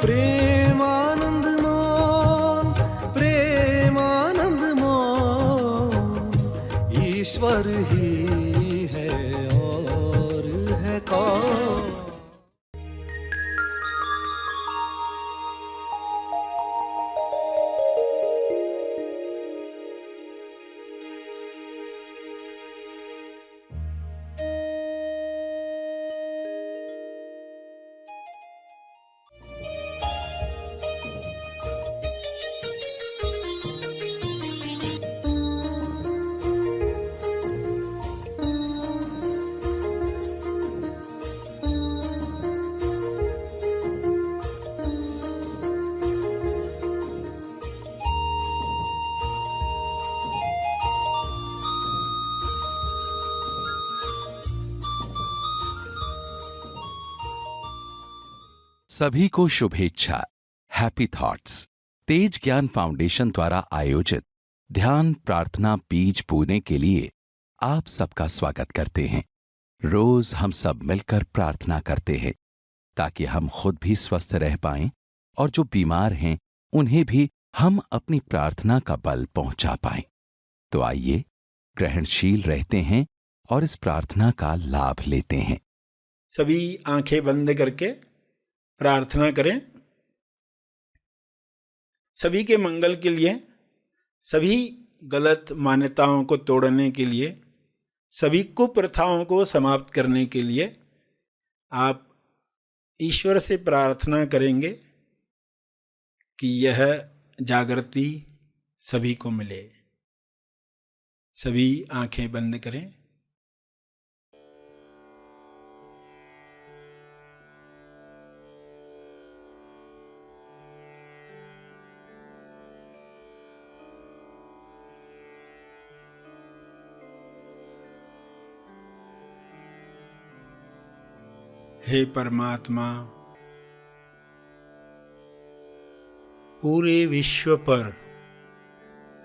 प्रेमानंद मोहन, प्रेमानंद मोहन, ईश्वर ही है और है कौन। सभी को शुभेच्छा। हैप्पी थॉट्स तेज ज्ञान फाउंडेशन द्वारा आयोजित ध्यान प्रार्थना बीज बोने के लिए आप सबका स्वागत करते हैं। रोज हम सब मिलकर प्रार्थना करते हैं ताकि हम खुद भी स्वस्थ रह पाएं और जो बीमार हैं उन्हें भी हम अपनी प्रार्थना का बल पहुंचा पाएं। तो आइए ग्रहणशील रहते हैं और इस प्रार्थना का लाभ लेते हैं। सभी आंखें बंद करके प्रार्थना करें। सभी के मंगल के लिए, सभी गलत मान्यताओं को तोड़ने के लिए, सभी कुप्रथाओं को समाप्त करने के लिए आप ईश्वर से प्रार्थना करेंगे कि यह जागृति सभी को मिले। सभी आंखें बंद करें। हे परमात्मा, पूरे विश्व पर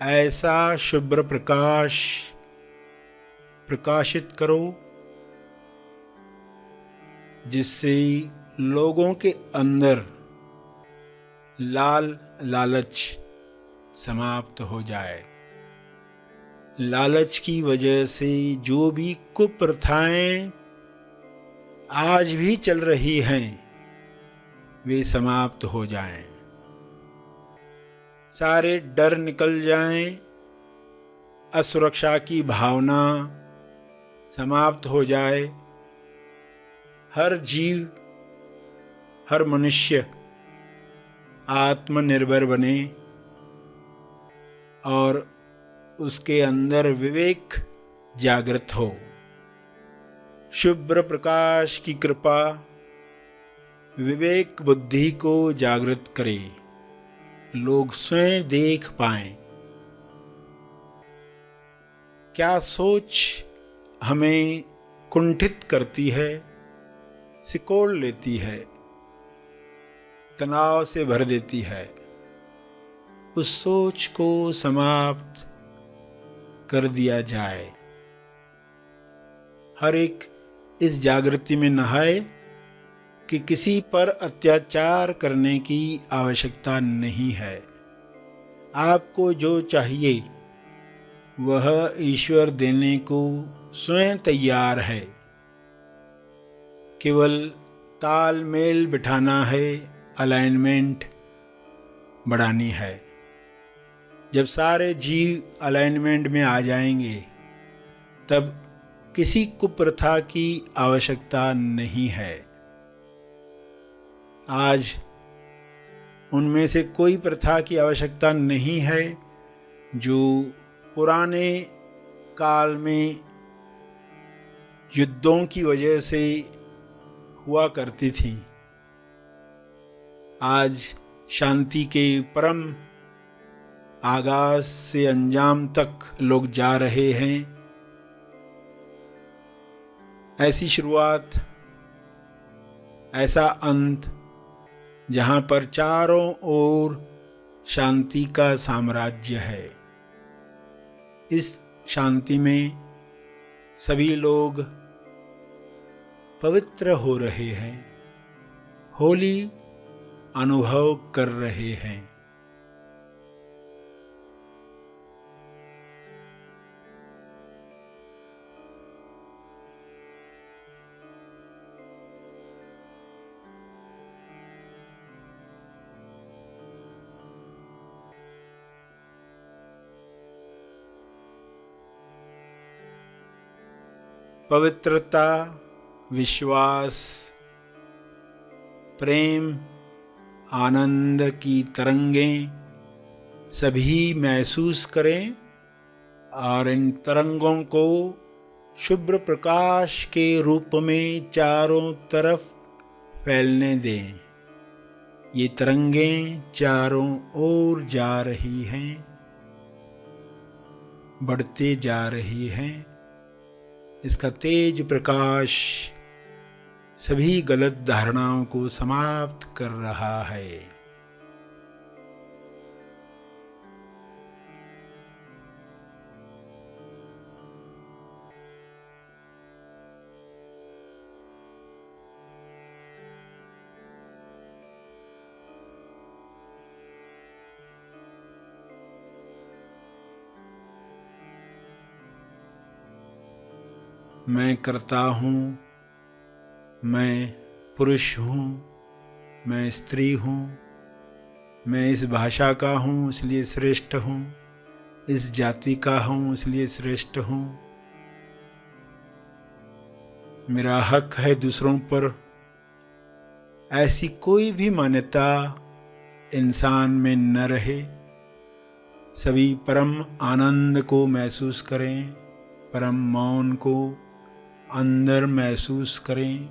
ऐसा शुभ्र प्रकाश प्रकाशित करो जिससे लोगों के अंदर लालच समाप्त हो जाए। लालच की वजह से जो भी कुप्रथाएं आज भी चल रही हैं वे समाप्त हो जाएं। सारे डर निकल जाएं, असुरक्षा की भावना समाप्त हो जाए। हर जीव, हर मनुष्य आत्मनिर्भर बने और उसके अंदर विवेक जागृत हो। शुभ्र प्रकाश की कृपा विवेक बुद्धि को जागृत करे, लोग स्वयं देख पाएं। क्या सोच हमें कुंठित करती है, सिकोड़ लेती है, तनाव से भर देती है, उस सोच को समाप्त कर दिया जाए। हर एक इस जागृति में नहाए कि किसी पर अत्याचार करने की आवश्यकता नहीं है। आपको जो चाहिए वह ईश्वर देने को स्वयं तैयार है। केवल तालमेल बिठाना है, अलाइनमेंट बढ़ानी है। जब सारे जीव अलाइनमेंट में आ जाएंगे तब किसी कुप्रथा की आवश्यकता नहीं है। आज उनमें से कोई प्रथा की आवश्यकता नहीं है जो पुराने काल में युद्धों की वजह से हुआ करती थी। आज शांति के परम आगाज से अंजाम तक लोग जा रहे हैं। ऐसी शुरुआत, ऐसा अंत जहां पर चारों ओर शांति का साम्राज्य है। इस शांति में सभी लोग पवित्र हो रहे हैं। होली अनुभव कर रहे हैं। पवित्रता, विश्वास, प्रेम, आनंद की तरंगें सभी महसूस करें और इन तरंगों को शुभ्र प्रकाश के रूप में चारों तरफ फैलने दें। ये तरंगें चारों ओर जा रही हैं, बढ़ते जा रही हैं। इसका तेज प्रकाश सभी गलत धारणाओं को समाप्त कर रहा है। मैं करता हूँ, मैं पुरुष हूँ, मैं स्त्री हूँ, मैं इस भाषा का हूँ इसलिए श्रेष्ठ हूँ, इस जाति का हूँ इसलिए श्रेष्ठ हूँ। मेरा हक है दूसरों पर। ऐसी कोई भी मान्यता इंसान में न रहे। सभी परम आनंद को महसूस करें, परम मौन को अंदर महसूस करें।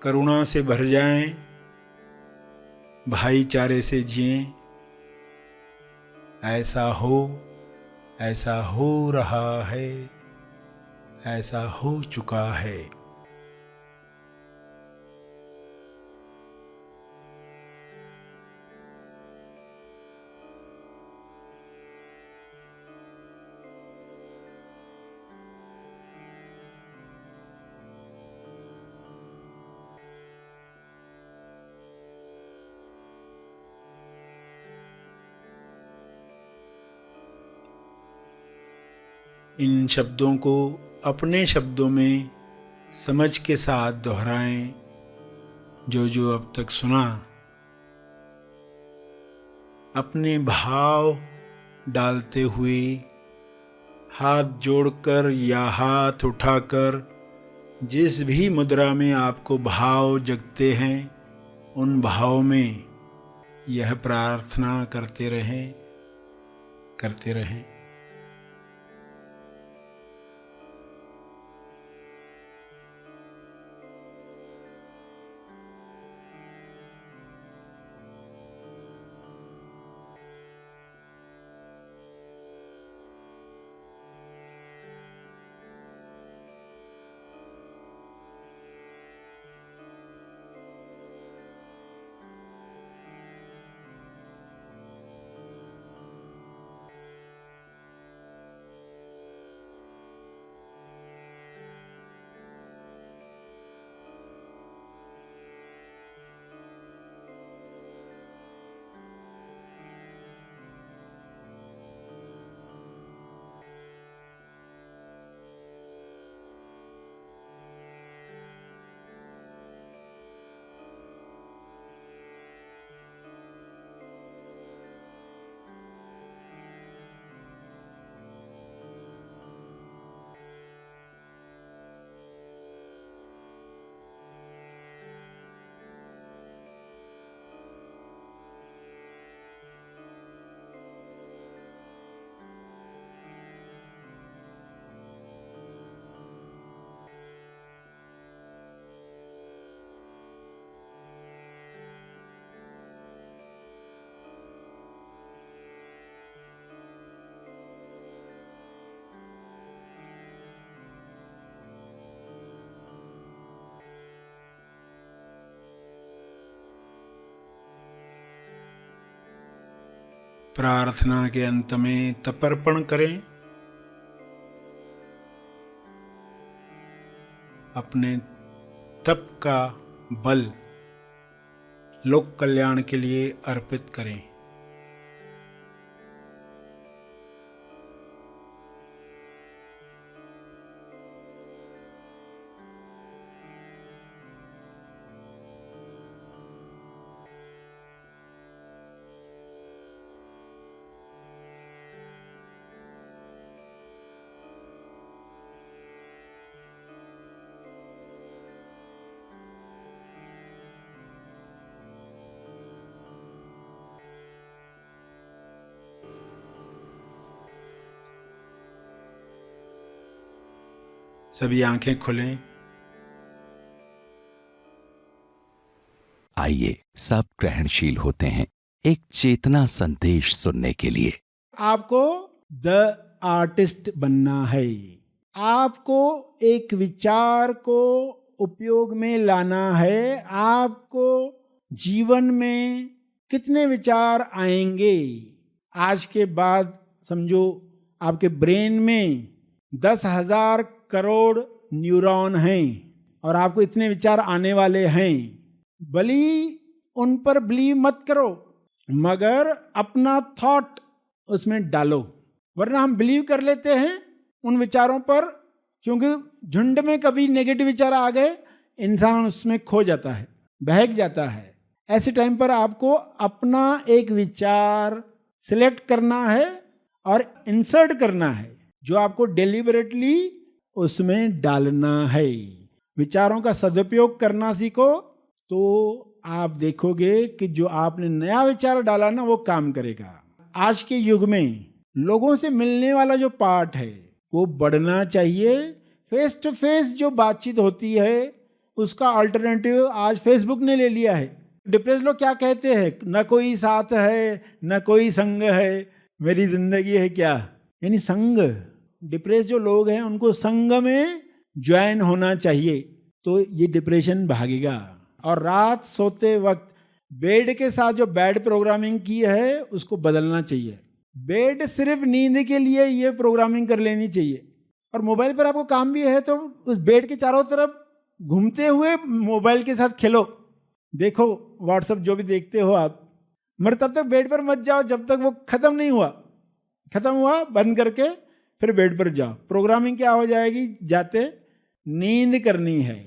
करुणा से भर जाएं, भाईचारे से जिएं। ऐसा हो रहा है, ऐसा हो चुका है। इन शब्दों को अपने शब्दों में समझ के साथ दोहराएं। जो अब तक सुना, अपने भाव डालते हुए हाथ जोड़कर या हाथ उठाकर जिस भी मुद्रा में आपको भाव जगते हैं, उन भाव में यह प्रार्थना करते रहें। प्रार्थना के अंत में तर्पण करें। अपने तप का बल लोक कल्याण के लिए अर्पित करें। सभी आंखें खोलें। आइए सब ग्रहणशील होते हैं एक चेतना संदेश सुनने के लिए। आपको द आर्टिस्ट बनना है। आपको एक विचार को उपयोग में लाना है। आपको जीवन में कितने विचार आएंगे आज के बाद, समझो आपके ब्रेन में 10,000 करोड़ न्यूरॉन हैं और आपको इतने विचार आने वाले हैं। भली उन पर बिलीव मत करो, मगर अपना थॉट उसमें डालो, वरना हम बिलीव कर लेते हैं उन विचारों पर, क्योंकि झुंड में कभी नेगेटिव विचार आ गए, इंसान उसमें खो जाता है, बहक जाता है। ऐसे टाइम पर आपको अपना एक विचार सिलेक्ट करना है और इंसर्ट करना है, जो आपको डेलिबरेटली उसमें डालना है। विचारों का सदुपयोग करना सीखो तो आप देखोगे कि जो आपने नया विचार डाला ना, वो काम करेगा। आज के युग में लोगों से मिलने वाला जो पार्ट है वो बढ़ना चाहिए। फेस टू फेस जो बातचीत होती है उसका अल्टरनेटिव आज फेसबुक ने ले लिया है। डिप्रेस लोग क्या कहते हैं, न कोई साथ है न कोई संग है, मेरी जिंदगी है क्या। यानी संग, डिप्रेस जो लोग हैं उनको संग में ज्वाइन होना चाहिए, तो ये डिप्रेशन भागेगा। और रात सोते वक्त बेड के साथ जो बैड प्रोग्रामिंग की है उसको बदलना चाहिए। बेड सिर्फ नींद के लिए ये प्रोग्रामिंग कर लेनी चाहिए। और मोबाइल पर आपको काम भी है तो उस बेड के चारों तरफ घूमते हुए मोबाइल के साथ खेलो, देखो व्हाट्सएप जो भी देखते हो आप, मगर तब तक बेड पर मत जाओ जब तक वो खत्म नहीं हुआ। खत्म हुआ बंद करके फिर बेड पर जाओ। प्रोग्रामिंग क्या हो जाएगी, जाते नींद करनी है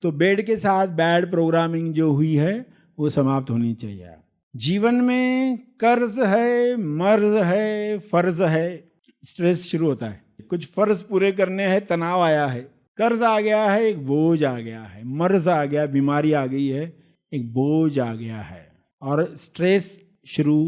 तो बेड के साथ बैड प्रोग्रामिंग जो हुई है वो समाप्त होनी चाहिए। जीवन में कर्ज है, मर्ज है, फर्ज है, स्ट्रेस शुरू होता है। कुछ फर्ज पूरे करने हैं, तनाव आया है, कर्ज आ गया है, एक बोझ आ गया है, मर्ज आ गया, बीमारी आ गई है, एक बोझ आ गया है, और स्ट्रेस शुरू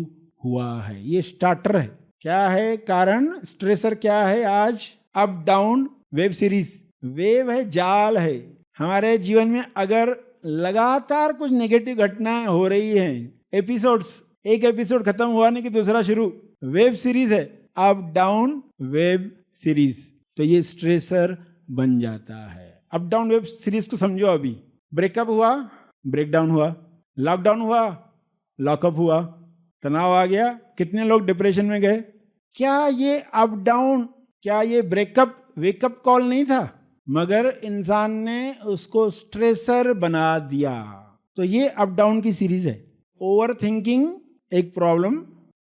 हुआ है। ये स्टार्टर है। क्या है कारण, स्ट्रेसर क्या है आज? Up down web series. Wave है, जाल है। हमारे जीवन में अगर लगातार कुछ नेगेटिव घटनाएं हो रही हैं, एपिसोड्स, एक एपिसोड खत्म हुआ नहीं कि दूसरा शुरू, वेब सीरीज है, अप डाउन वेब सीरीज, तो ये स्ट्रेसर बन जाता है। अप डाउन वेब सीरीज को समझो। अभी ब्रेकअप हुआ, ब्रेकडाउन हुआ, लॉकडाउन हुआ, लॉकअप हुआ, तनाव आ गया, कितने लोग डिप्रेशन में गए। क्या ये अप डाउन, क्या ये ब्रेकअप वेकअप कॉल नहीं था, मगर इंसान ने उसको स्ट्रेसर बना दिया। तो ये अप डाउन की सीरीज है। ओवर थिंकिंग एक प्रॉब्लम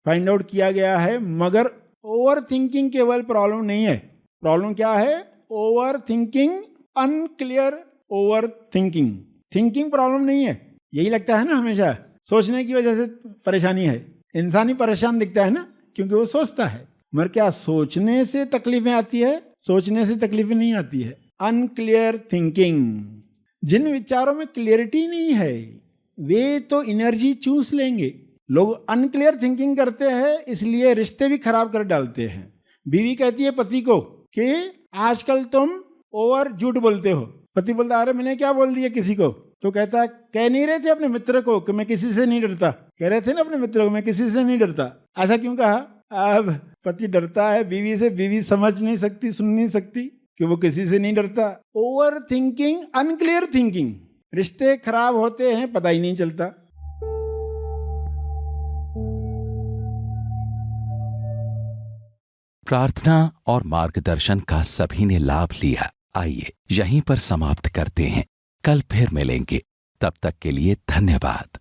फाइंड आउट किया गया है, मगर ओवर थिंकिंग केवल प्रॉब्लम नहीं है। प्रॉब्लम क्या है? Over thinking, unclear over thinking. Thinking problem नहीं है, यही लगता है ना हमेशा, सोचने की वजह से परेशानी है। इंसान ही परेशान दिखता है ना, क्योंकि वो सोचता है। मगर क्या सोचने से तकलीफें आती है? सोचने से तकलीफें नहीं आती है। अनक्लियर थिंकिंग, जिन विचारों में क्लियरिटी नहीं है वे तो एनर्जी चूस लेंगे। लोग अनक्लियर थिंकिंग करते हैं, इसलिए रिश्ते भी खराब कर डालते हैं। बीवी कहती है पति को कि आजकल तुम ओवर झूठ बोलते हो। पति बोलता, अरे मैंने क्या बोल दिया किसी को? तो कहता है, कह नहीं रहे थे अपने मित्र को कि मैं किसी से नहीं डरता? कह रहे थे ना अपने मित्र को मैं किसी से नहीं डरता। ऐसा क्यों कहा? अब पति डरता है बीवी से, बीवी समझ नहीं सकती, सुन नहीं सकती कि वो किसी से नहीं डरता। ओवर थिंकिंग, अनक्लियर थिंकिंग, रिश्ते खराब होते हैं, पता ही नहीं चलता। प्रार्थना और मार्गदर्शन का सभी ने लाभ लिया। आइए यहीं पर समाप्त करते हैं, कल फिर मिलेंगे। तब तक के लिए धन्यवाद।